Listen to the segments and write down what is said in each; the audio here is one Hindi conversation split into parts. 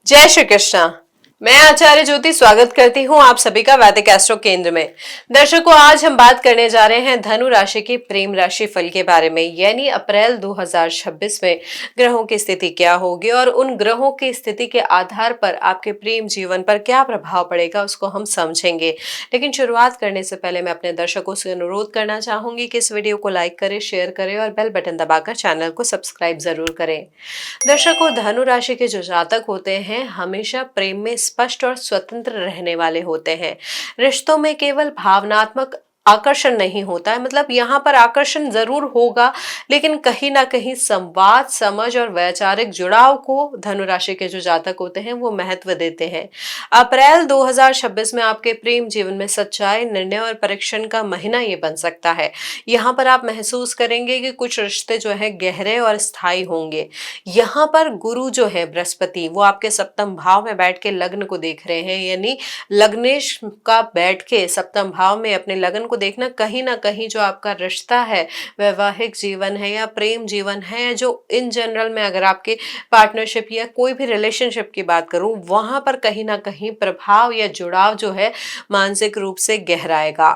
जय श्री कृष्णा। मैं आचार्य ज्योति स्वागत करती हूँ आप सभी का वैदिक एस्ट्रो केंद्र में। दर्शकों, आज हम बात करने जा रहे हैं धनु राशि की प्रेम राशि फल के बारे में, यानी अप्रैल 2026 में ग्रहों की स्थिति क्या होगी और उन ग्रहों की स्थिति के आधार पर आपके प्रेम जीवन पर क्या प्रभाव पड़ेगा उसको हम समझेंगे। लेकिन शुरुआत करने से पहले मैं अपने दर्शकों से अनुरोध करना चाहूंगी कि इस वीडियो को लाइक करें, शेयर करें और बेल बटन दबाकर चैनल को सब्सक्राइब जरूर करें। दर्शकों, धनु राशि के जो जातक होते हैं हमेशा प्रेम में स्पष्ट और स्वतंत्र रहने वाले होते हैं। रिश्तों में केवल भावनात्मक आकर्षण नहीं होता है, मतलब यहाँ पर आकर्षण जरूर होगा, लेकिन कहीं ना कहीं संवाद, समझ और वैचारिक जुड़ाव को धनु राशि के जो जातक होते हैं वो महत्व देते हैं। अप्रैल 2026 में आपके प्रेम जीवन में सच्चाई, निर्णय और परीक्षण का महीना ये बन सकता है। यहाँ पर आप महसूस करेंगे कि कुछ रिश्ते जो है गहरे और स्थायी होंगे। यहाँ पर गुरु जो है बृहस्पति, वो आपके सप्तम भाव में बैठ के लग्न को देख रहे हैं, यानी लग्नेश का बैठ के सप्तम भाव में अपने लगन को देखना कहीं ना कहीं जो आपका रिश्ता है, वैवाहिक जीवन है या प्रेम जीवन है, जो इन जनरल में अगर आपके पार्टनरशिप या कोई भी रिलेशनशिप की बात करूं, वहां पर कहीं ना कहीं प्रभाव या जुड़ाव जो है मानसिक रूप से गहराएगा।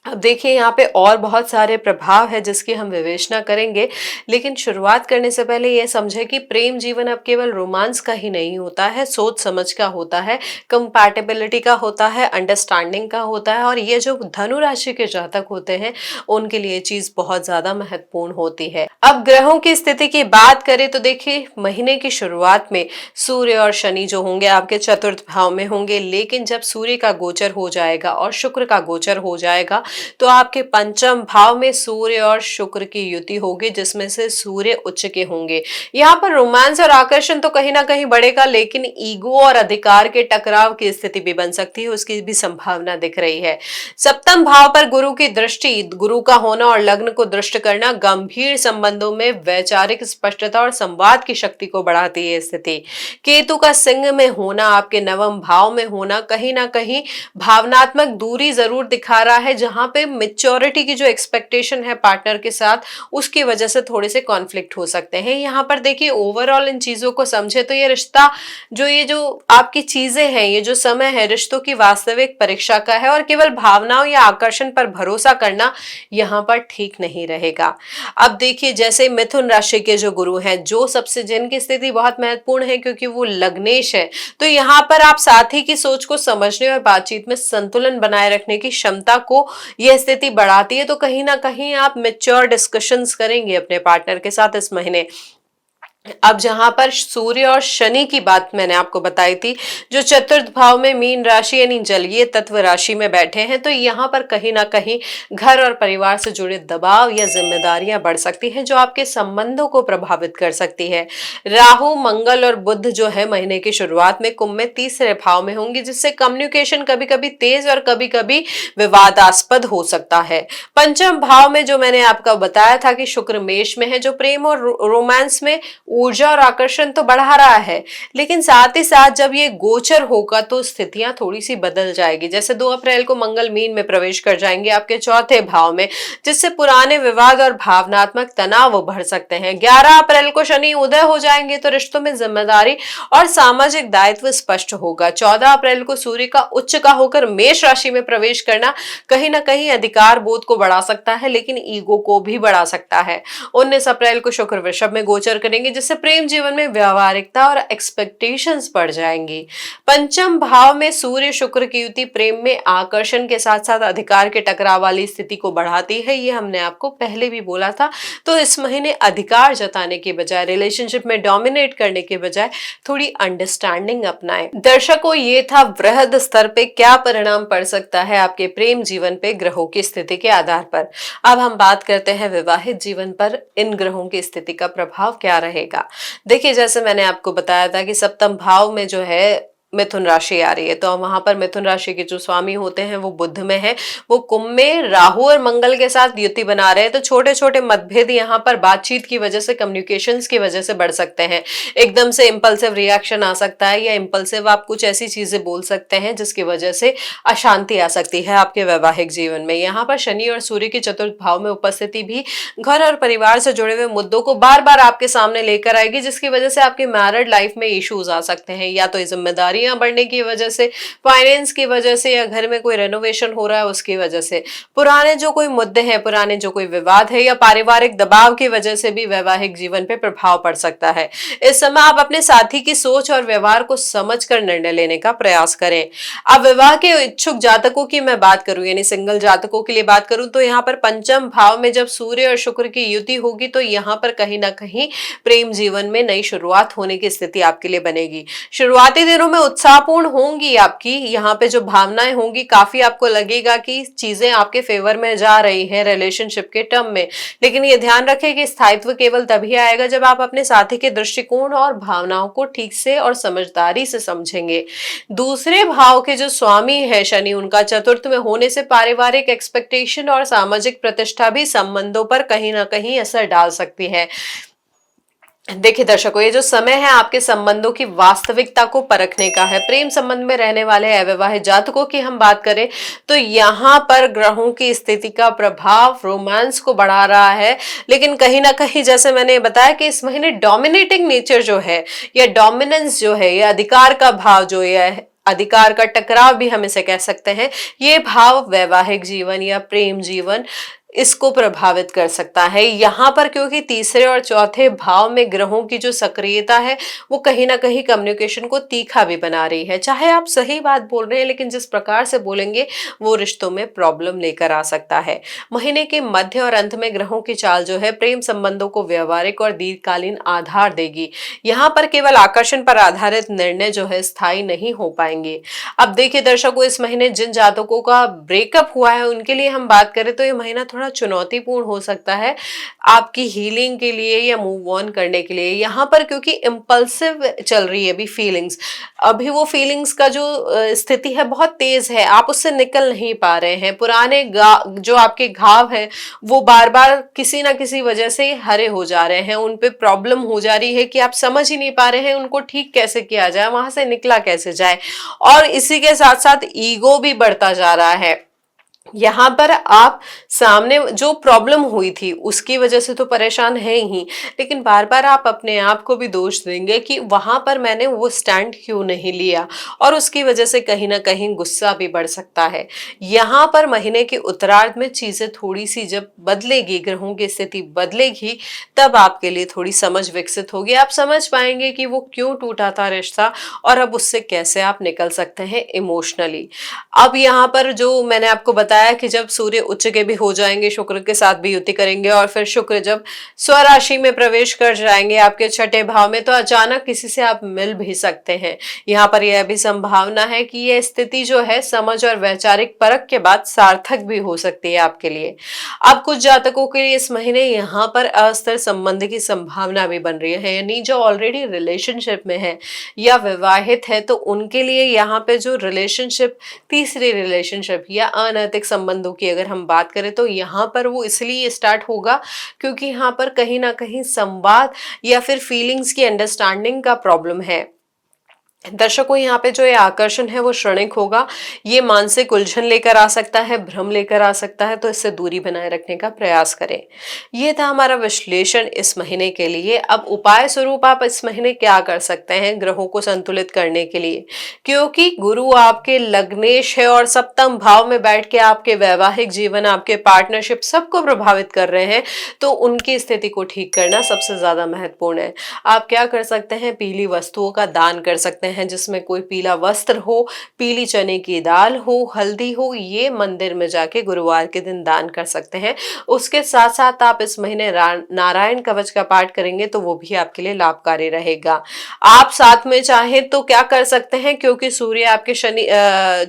अब देखिए, यहाँ पे और बहुत सारे प्रभाव है जिसकी हम विवेचना करेंगे, लेकिन शुरुआत करने से पहले यह समझे कि प्रेम जीवन अब केवल रोमांस का ही नहीं होता है, सोच समझ का होता है, कंपैटिबिलिटी का होता है, अंडरस्टैंडिंग का होता है। और ये जो धनु राशि के जातक होते हैं उनके लिए चीज बहुत ज्यादा महत्वपूर्ण होती है। अब ग्रहों की स्थिति की बात करें तो देखिए, महीने की शुरुआत में सूर्य और शनि जो होंगे आपके चतुर्थ भाव में होंगे, लेकिन जब सूर्य का गोचर हो जाएगा और शुक्र का गोचर हो जाएगा तो आपके पंचम भाव में सूर्य और शुक्र की युति होगी, जिसमें से सूर्य उच्च के होंगे। यहाँ पर रोमांस और आकर्षण तो कहीं ना कहीं बढ़ेगा, लेकिन ईगो और अधिकार के टकराव की स्थिति भी बन सकती है, उसकी भी संभावना दिख रही है। सप्तम भाव पर गुरु की दृष्टि, गुरु का होना और लग्न को दृष्ट करना गंभीर संबंधों में वैचारिक स्पष्टता और संवाद की शक्ति को बढ़ाती है स्थिति। केतु का सिंह में होना, आपके नवम भाव में होना कहीं ना कहीं भावनात्मक दूरी जरूर दिखा रहा है, जहां पे मेच्योरिटी की जो एक्सपेक्टेशन है पार्टनर के साथ, उसकी वजह से थोड़े से कॉन्फ्लिक्ट हो सकते हैं। यहाँ पर देखिए, ओवरऑल इन चीजों को समझे तो ये रिश्ता ये जो आपकी चीजें हैं, ये जो समय है रिश्तों की वास्तविक परीक्षा का है, और केवल भावनाओं या आकर्षण पर भरोसा करना यहाँ पर ठीक नहीं रहेगा। अब देखिए, जैसे मिथुन राशि के जो गुरु हैं, जो सबसे जिनकी स्थिति बहुत महत्वपूर्ण है क्योंकि वो लग्नेश है, तो यहाँ पर आप साथी की सोच को समझने और बातचीत में संतुलन बनाए रखने की क्षमता को यह स्थिति बढ़ाती है। तो कहीं ना कहीं आप मेच्योर डिस्कशंस करेंगे अपने पार्टनर के साथ इस महीने। अब जहां पर सूर्य और शनि की बात मैंने आपको बताई थी, जो चतुर्थ भाव में मीन राशि यानी जलीय तत्व राशि में बैठे हैं, तो यहाँ पर कहीं ना कहीं घर और परिवार से जुड़े दबाव या जिम्मेदारियां बढ़ सकती हैं, जो आपके संबंधों को प्रभावित कर सकती है। राहु, मंगल और बुध जो है महीने की शुरुआत में कुंभ में तीसरे भाव में होंगे, जिससे कम्युनिकेशन कभी कभी तेज और कभी कभी विवादास्पद हो सकता है। पंचम भाव में जो मैंने आपको बताया था कि शुक्र मेष में है, जो प्रेम और रोमांस में ऊर्जा और आकर्षण तो बढ़ा रहा है, लेकिन साथ ही साथ जब ये गोचर होगा तो स्थितियां थोड़ी सी बदल जाएगी। जैसे 2 अप्रैल को मंगल मीन में प्रवेश कर जाएंगे आपके चौथे भाव में, जिससे पुराने विवाद और भावनात्मक तनाव बढ़ सकते हैं। 11 अप्रैल को शनि उदय हो जाएंगे, तो रिश्तों में जिम्मेदारी और सामाजिक दायित्व स्पष्ट होगा। 14 अप्रैल को सूर्य का उच्च का होकर मेष राशि में प्रवेश करना कहीं ना कहीं अधिकार बोध को बढ़ा सकता है, लेकिन ईगो को भी बढ़ा सकता है। 19 अप्रैल को शुक्र वृषभ में गोचर करेंगे, जिससे प्रेम जीवन में व्यावहारिकता और एक्सपेक्टेशंस बढ़ जाएंगी। पंचम भाव में सूर्य शुक्र की युति प्रेम में आकर्षण के साथ साथ अधिकार के टकराव वाली स्थिति को बढ़ाती है, ये हमने आपको पहले भी बोला था। तो इस महीने अधिकार जताने के बजाय, रिलेशनशिप में डोमिनेट करने के बजाय थोड़ी अंडरस्टैंडिंग अपनाएं। दर्शकों, ये था वृहद स्तर पे क्या परिणाम पड़ सकता है आपके प्रेम जीवन पे ग्रहों की स्थिति के आधार पर। अब हम बात करते हैं विवाहित जीवन पर इन ग्रहों की स्थिति का प्रभाव क्या रहेगा। देखिए, जैसे मैंने आपको बताया था कि सप्तम भाव में जो है मिथुन राशि आ रही है, तो वहां पर मिथुन राशि के जो स्वामी होते हैं वो बुध में है, वो कुंभ में राहु और मंगल के साथ युति बना रहे हैं। तो छोटे छोटे मतभेद यहाँ पर बातचीत की वजह से, कम्युनिकेशंस की वजह से बढ़ सकते हैं। एकदम से इंपल्सिव रिएक्शन आ सकता है, या इंपल्सिव आप कुछ ऐसी चीजें बोल सकते हैं जिसकी वजह से अशांति आ सकती है आपके वैवाहिक जीवन में। यहाँ पर शनि और सूर्य के चतुर्थ भाव में उपस्थिति भी घर और परिवार से जुड़े हुए मुद्दों को बार बार आपके सामने लेकर आएगी, जिसकी वजह से आपकी मैरिड लाइफ में इश्यूज आ सकते हैं, या तो जिम्मेदारियां बढ़ने की वजह से, फाइनेंस की वजह से, या घर में कोई रेनोवेशन हो रहा है उसकी वजह से, पुराने जो कोई मुद्दे हैं, पुराने जो कोई विवाद है, या पारिवारिक दबाव की वजह से भी वैवाहिक जीवन पे प्रभाव पड़ सकता है। इस समय आप अपने साथी की सोच और व्यवहार को समझकर निर्णय लेने का प्रयास करें। अब विवाह के इच्छुक जातकों की मैं बात करूं, यानी सिंगल जातकों के लिए बात करूं, तो यहाँ पर पंचम भाव में जब सूर्य और शुक्र की युति होगी तो यहाँ पर कहीं ना कहीं प्रेम जीवन में नई शुरुआत होने की स्थिति आपके लिए बनेगी। शुरुआती दिनों में उत्साहपूर्ण होंगी आपकी, यहाँ पे जो भावनाएं होंगी, काफी आपको लगेगा कि चीजें आपके फेवर में जा रही हैं रिलेशनशिप के टर्म में। लेकिन ये ध्यान रखें कि स्थायित्व केवल तभी आएगा जब आप अपने साथी के दृष्टिकोण और भावनाओं को ठीक से और समझदारी से समझेंगे। दूसरे भाव के जो स्वामी है शनि, उनका चतुर्थ में होने से पारिवारिक एक्सपेक्टेशन और सामाजिक प्रतिष्ठा भी संबंधों पर कहीं ना कहीं असर डाल सकती है। देखिए दर्शकों, ये जो समय है आपके संबंधों की वास्तविकता को परखने का है। प्रेम संबंध में रहने वाले अविवाहित जातकों की हम बात करें तो यहाँ पर ग्रहों की स्थिति का प्रभाव रोमांस को बढ़ा रहा है, लेकिन कहीं ना कहीं जैसे मैंने बताया कि इस महीने डोमिनेटिंग नेचर जो है, या डोमिनेंस जो है, या अधिकार का भाव जो है, अधिकार का टकराव भी हम इसे कह सकते हैं, ये भाव वैवाहिक जीवन या प्रेम जीवन इसको प्रभावित कर सकता है। यहाँ पर क्योंकि तीसरे और चौथे भाव में ग्रहों की जो सक्रियता है वो कहीं ना कहीं कम्युनिकेशन को तीखा भी बना रही है। चाहे आप सही बात बोल रहे हैं, लेकिन जिस प्रकार से बोलेंगे वो रिश्तों में प्रॉब्लम लेकर आ सकता है। महीने के मध्य और अंत में ग्रहों की चाल जो है प्रेम संबंधों को व्यवहारिक और दीर्घकालीन आधार देगी। यहाँ पर केवल आकर्षण पर आधारित निर्णय जो है स्थायी नहीं हो पाएंगे। अब देखिए दर्शकों, इस महीने जिन जातकों का ब्रेकअप हुआ है उनके लिए हम बात करें तो ये महीना थोड़ा चुनौतीपूर्ण हो सकता है आपकी हीलिंग के लिए या मूव ऑन करने के लिए। यहाँ पर क्योंकि इम्पल्सिव चल रही है अभी फीलिंग्स, अभी वो फीलिंग्स का जो स्थिति है बहुत तेज है, आप उससे निकल नहीं पा रहे हैं। पुराने जो आपके घाव है वो बार बार किसी ना किसी वजह से हरे हो जा रहे हैं, उन पे प्रॉब्लम हो जा रही है कि आप समझ ही नहीं पा रहे हैं उनको ठीक कैसे किया जाए, वहां से निकला कैसे जाए। और इसी के साथ साथ ईगो भी बढ़ता जा रहा है। यहाँ पर आप सामने जो प्रॉब्लम हुई थी उसकी वजह से तो परेशान है ही, लेकिन बार बार आप अपने आप को भी दोष देंगे कि वहां पर मैंने वो स्टैंड क्यों नहीं लिया, और उसकी वजह से कहीं ना कहीं गुस्सा भी बढ़ सकता है। यहाँ पर महीने के उत्तरार्ध में चीजें थोड़ी सी जब बदलेगी, ग्रहों की स्थिति बदलेगी, तब आपके लिए थोड़ी समझ विकसित होगी। आप समझ पाएंगे कि वो क्यों टूटा था रिश्ता, और अब उससे कैसे आप निकल सकते हैं इमोशनली। अब यहाँ पर जो मैंने आपको बताया कि जब सूर्य उच्च के भी हो जाएंगे, शुक्र के साथ भी युति करेंगे, और फिर शुक्र जब स्वराशि में प्रवेश कर जाएंगे आपके छठे भाव में, तो अचानक किसी से आप मिल भी सकते हैं। यहाँ पर यह भी संभावना है कि यह स्थिति जो है समझ और वैचारिक परख के बाद सार्थक भी हो सकती है आपके लिए। अब कुछ जातकों के लिए इस महीने यहाँ पर अस्थिर संबंध की संभावना भी बन रही है, यानी जो ऑलरेडी रिलेशनशिप में है या विवाहित है तो उनके लिए यहाँ पे जो रिलेशनशिप, तीसरी रिलेशनशिप या अनैतिक संबंधों की अगर हम बात करें तो यहाँ पर वो इसलिए स्टार्ट होगा क्योंकि यहाँ पर कहीं ना कहीं संवाद या फिर फीलिंग्स की अंडरस्टैंडिंग का प्रॉब्लम है। दर्शकों, यहाँ पे जो ये आकर्षण है वो क्षणिक होगा, ये मानसिक उलझन लेकर आ सकता है, भ्रम लेकर आ सकता है, तो इससे दूरी बनाए रखने का प्रयास करें। ये था हमारा विश्लेषण इस महीने के लिए। अब उपाय स्वरूप आप इस महीने क्या कर सकते हैं ग्रहों को संतुलित करने के लिए, क्योंकि गुरु आपके लग्नेश है और सप्तम भाव में बैठ के आपके वैवाहिक जीवन, आपके पार्टनरशिप सबको प्रभावित कर रहे हैं, तो उनकी स्थिति को ठीक करना सबसे ज्यादा महत्वपूर्ण है। आप क्या कर सकते हैं, पीली वस्तुओं का दान कर सकते हैं, जिसमें कोई पीला वस्त्र हो, पीली चने की दाल हो, हल्दी हो, ये मंदिर में जाके गुरुवार के दिन दान कर सकते हैं। उसके साथ साथ आप इस महीने नारायण कवच का पाठ करेंगे तो वो भी आपके लिए लाभकारी रहेगा। आप साथ में चाहें तो क्या कर सकते हैं, क्योंकि सूर्य आपके शनि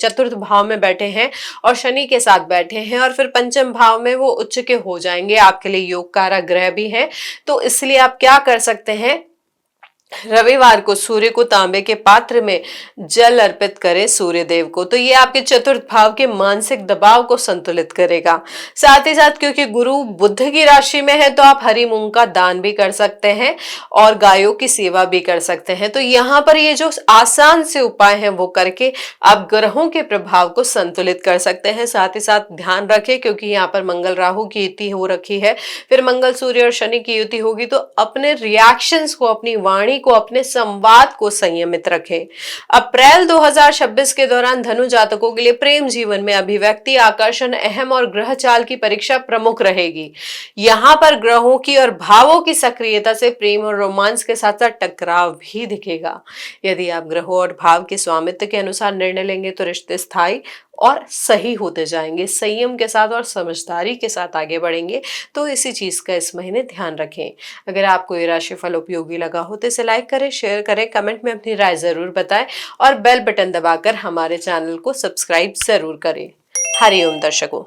चतुर्थ भाव में बैठे हैं और शनि के साथ बैठे हैं, और फिर पंचम भाव में वो उच्च के हो जाएंगे, आपके लिए योग कारक ग्रह भी है, तो इसलिए आप क्या कर सकते हैं, रविवार को सूर्य को तांबे के पात्र में जल अर्पित करें सूर्य देव को, तो ये आपके चतुर्थ भाव के मानसिक दबाव को संतुलित करेगा। साथ ही साथ क्योंकि गुरु बुध की राशि में है, तो आप हरी मूंग का दान भी कर सकते हैं और गायों की सेवा भी कर सकते हैं। तो यहाँ पर ये जो आसान से उपाय हैं वो करके आप ग्रहों के प्रभाव को संतुलित कर सकते हैं। साथ ही साथ ध्यान रखें, क्योंकि यहाँ पर मंगल राहु की युति हो रखी है, फिर मंगल सूर्य और शनि की युति होगी, तो अपने रिएक्शंस को, अपनी वाणी को, अपने संवाद को संयमित रखें। अप्रैल 2026 के दौरान धनु जातकों के लिए प्रेम जीवन में अभिव्यक्ति, आकर्षण, अहम और ग्रह चाल की परीक्षा प्रमुख रहेगी। यहाँ पर ग्रहों की और भावों की सक्रियता से प्रेम और रोमांस के साथ साथ टकराव भी दिखेगा। यदि आप ग्रहों और भाव के स्वामित्व के अनुसार निर्णय लेंगे तो रिश्ते स्थायी और सही होते जाएंगे। संयम के साथ और समझदारी के साथ आगे बढ़ेंगे, तो इसी चीज का इस महीने ध्यान रखें। अगर आपको ये राशिफल उपयोगी लगा हो तो इसे लाइक करें, शेयर करें, कमेंट में अपनी राय जरूर बताएं और बेल बटन दबाकर हमारे चैनल को सब्सक्राइब जरूर करें। हरिओम दर्शकों।